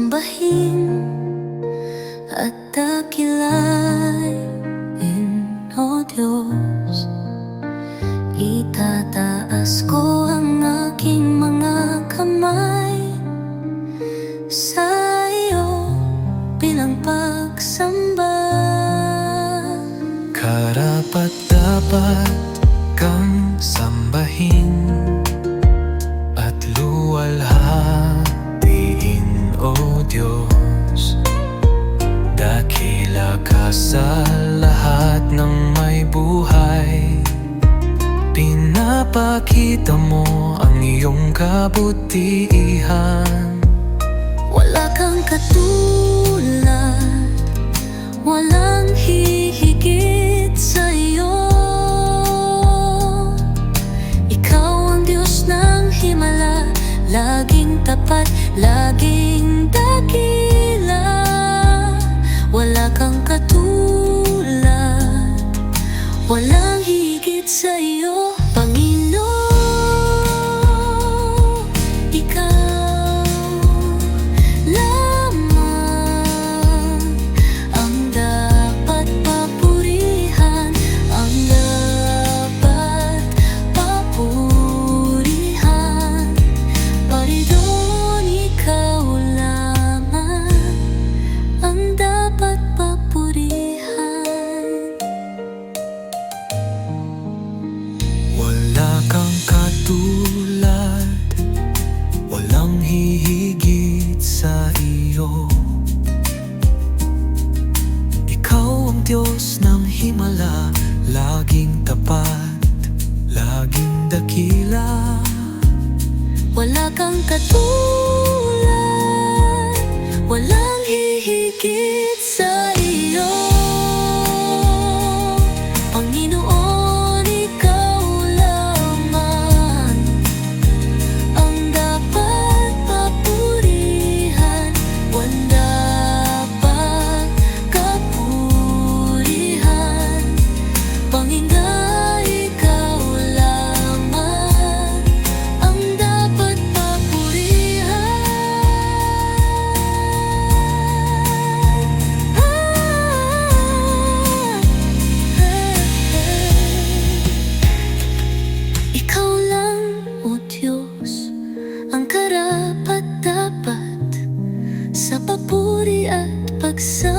sambahin at dakilain, O Diyos. Itataas ko ang aking mga kamay sa iyo bilang pagsamba. Karapat-dapat kang sambahin at luwalhatiin, O Diyos. Dakila ka sa lahat ng may buhay. Pinapakita mo ang iyong kabutihan. Wala kang katulad, walang hihigit sa iyo. Ikaw ang Diyos ng himala, laging tapat, laging dakila. Wala kang katulad, walang higit sa iyo, Panginoon. Ikaw lamang ang dapat papurihan, ang dapat papurihan. Panginoon, ikaw lamang ang dapat papurihan. Wala kang katulad, walang hihigit sa iyo. Ikaw ang Diyos ng himala, laging tapat, laging dakila. Wala kang katulad, walang hihigit sa iyo. Panginoon, ikaw lamang ang dapat papurihan, dapat kapurihan. Panginoon, ikaw lamang ang dapat papurihan. Ikaw lang, O Diyos, ang karapat-dapat sa papuri at pagsamba.